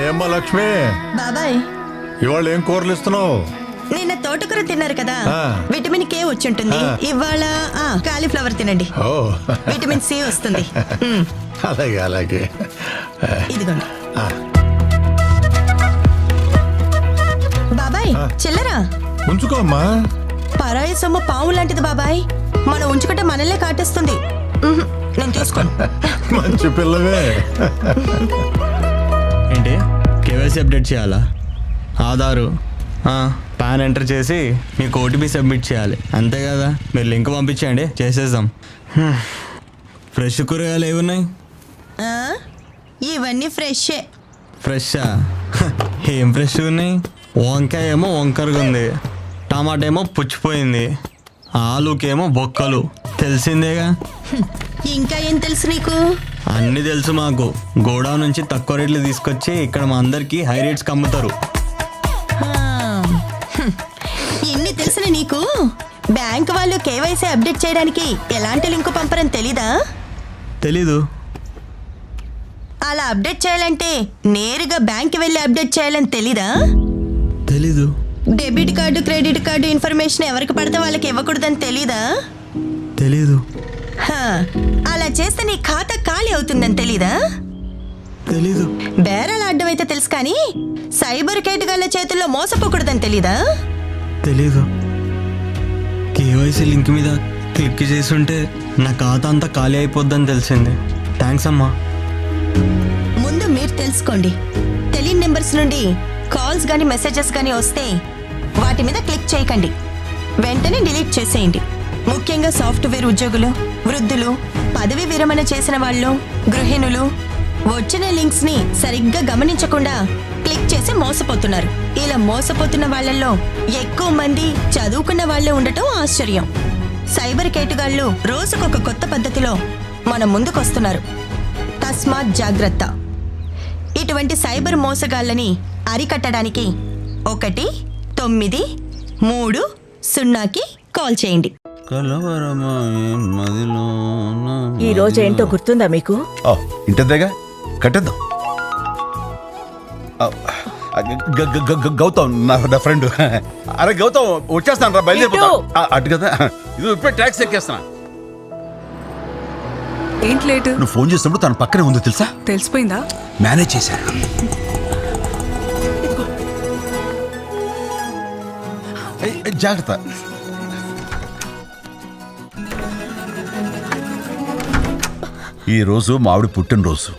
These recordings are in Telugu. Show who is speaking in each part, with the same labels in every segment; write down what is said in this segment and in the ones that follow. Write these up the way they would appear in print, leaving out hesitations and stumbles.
Speaker 1: ఏమ్మా లక్ష్మి,
Speaker 2: బాబాయ్
Speaker 1: ఇవాళ ఏం కూరలు ఇస్తున్నావు?
Speaker 2: నిన్న తోటకూర తిన్నారు కదా, విటమిన్ కే వచ్చుంటుంది. ఇవాళ కాలీఫ్లవర్ తినండి, విటమిన్ సి వస్తుంది.
Speaker 1: అలాగే అలాగే,
Speaker 2: ఇదిగోండి. బాబాయ్ చిల్లరా
Speaker 1: ఉంచుకో అమ్మా.
Speaker 2: పరాయి సొమ్ము పాము లాంటిది బాబాయ్, మనం ఉంచుకుంటే మనల్నే కాటేస్తుంది. నేను తీసుకోను.
Speaker 1: మంచి పిల్లవే.
Speaker 3: ఏంటి కేవైసీ అప్డేట్ చేయాలా? ఆధారు పాన్ ఎంటర్ చేసి మీకు ఓటీపీ సబ్మిట్ చేయాలి, అంతే కదా? మీరు లింక్ పంపించండి, చేసేద్దాం. ఫ్రెష్ కూరగాయలు ఏమున్నాయి?
Speaker 2: ఇవన్నీ ఫ్రెషే.
Speaker 3: ఫ్రెషా? ఏం ఫ్రెష్ ఉన్నాయి? వంకాయ ఏమో వంకరగా ఉంది, టమాటా ఏమో పుచ్చిపోయింది, ఆలుకేమో బొక్కలు. తెలిసిందేగా.
Speaker 2: ఇంకా ఏం తెలుసు నీకు?
Speaker 3: అన్నీ తెలుసు మాకు. గోడౌన్ నుంచి తక్కువ రేట్లు తీసుకొచ్చి ఇక్కడ మా అందరికి హై రేట్స్కి అమ్ముతారు.
Speaker 2: ఇన్ని తెలిసిన నీకు బ్యాంక్ వాళ్ళు కేవైసీ అప్డేట్ చేయడానికి ఎలాంటి లింకు పంపరని తెలీదా?
Speaker 3: తెలీదు.
Speaker 2: అలా అప్డేట్ చేయాలంటే నేరుగా బ్యాంక్ వెళ్ళి అప్డేట్ చేయాలని తెలీదా?
Speaker 3: తెలీదు.
Speaker 2: Debit card credit card information ఎవరికి పడితే వాళ్ళకి ఇవ్వకూడదని తెలీదా?
Speaker 3: తెలీదు.
Speaker 2: అలా చేస్తే నీ ఖాతా ఖాళీ అవుతుందని తెలీదా?
Speaker 3: తెలీదు.
Speaker 2: బేరాల అడ్డం అయితే తెలుసు, కానీ సైబర్ కేటగాళ్ళ చేతుల్లో మోసపోకూడదని తెలీదా?
Speaker 3: తెలీదు. కేవైసీ లింక్ మీద క్లిక్ చేసుంటే నా ఖాతా అంతా ఖాళీ అయిపోద్దని తెలిసింది. థ్యాంక్స్ అమ్మా.
Speaker 2: ముందు మీరు తెలుసుకోండి. తెలియని నెంబర్స్ నుండి కాల్స్ కానీ మెసేజెస్ కానీ వస్తే వాటి మీద క్లిక్ చేయకండి, వెంటనే డిలీట్ చేసేయండి. ముఖ్యంగా సాఫ్ట్వేర్ ఉద్యోగులు, వృద్ధులు, పదవి విరమణ చేసిన వాళ్ళు, గృహిణులు వచ్చిన లింక్స్ ని సరిగ్గా గమనించకుండా క్లిక్ చేసి మోసపోతున్నారు. ఇలా మోసపోతున్న వాళ్ళల్లో ఎక్కువ మంది చదువుకున్న వాళ్లే ఉండటం ఆశ్చర్యం. సైబర్ కేటుగాళ్లు రోజుకొక కొత్త పద్ధతిలో మన ముందుకొస్తున్నారు. తస్మాత్ జాగ్రత్త. ఇటువంటి సైబర్ మోసగాళ్ళని అరికట్టడానికి 193 కాల్ చేయండి.
Speaker 4: ఈ రోజు ఏంటో గుర్తుందా మీకు?
Speaker 5: ఇంటదేగా కట్టేద్దాం. గౌతమ్ నా ఫ్రెండ్. అరే గౌతమ్ వచ్చేస్తాను రా, బయలుదేరిపోతా. అటు కదా, ఇది ఇప్పుడే ట్యాక్సీ ఎక్కేస్తున్నా.
Speaker 6: ఏంటి లేటు?
Speaker 5: నువ్వు ఫోన్ చేసినప్పుడు తన పక్కనే ఉంది తెలుసా?
Speaker 6: తెలిసిపోయిందా?
Speaker 5: మేనేజ్ చేశాను. జాగ్రత్త. ఈరోజు మావిడి పుట్టినరోజు.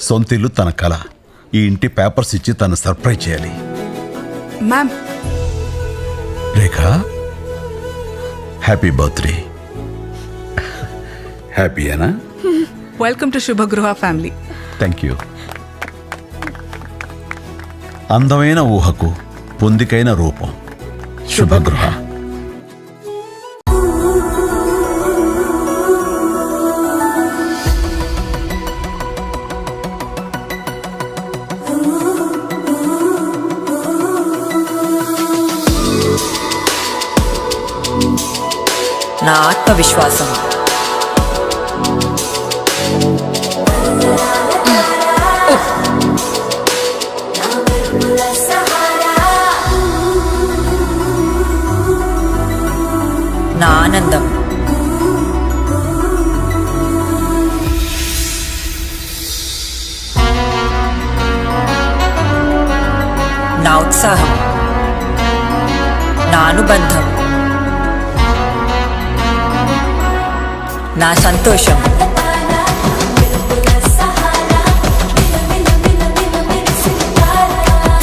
Speaker 5: సొంత ఇల్లు తన కళ. ఈ ఇంటి పేపర్స్ ఇచ్చి తను సర్ప్రైజ్ చేయాలి.
Speaker 6: మ్యామ్.
Speaker 5: Rekha, happy birthday. హ్యాపీయేనా?
Speaker 6: Welcome to Shubhagruha family.
Speaker 5: Thank you. అందమైన ఊహకు పొందికైన రూపం శుభగృహ.
Speaker 4: నా ఆత్మవిశ్వాసం, నా ఆనందం, నా ఉత్సాహం, నా అనుబంధం, నా సంతోషం,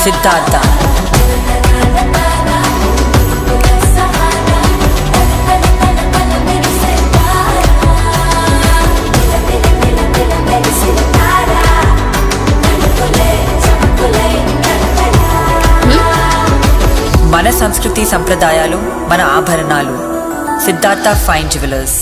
Speaker 4: సిద్ధార్థ. మన సంస్కృతి సంప్రదాయాలు, మన ఆభరణాలు. Siddhartha fine jewellers.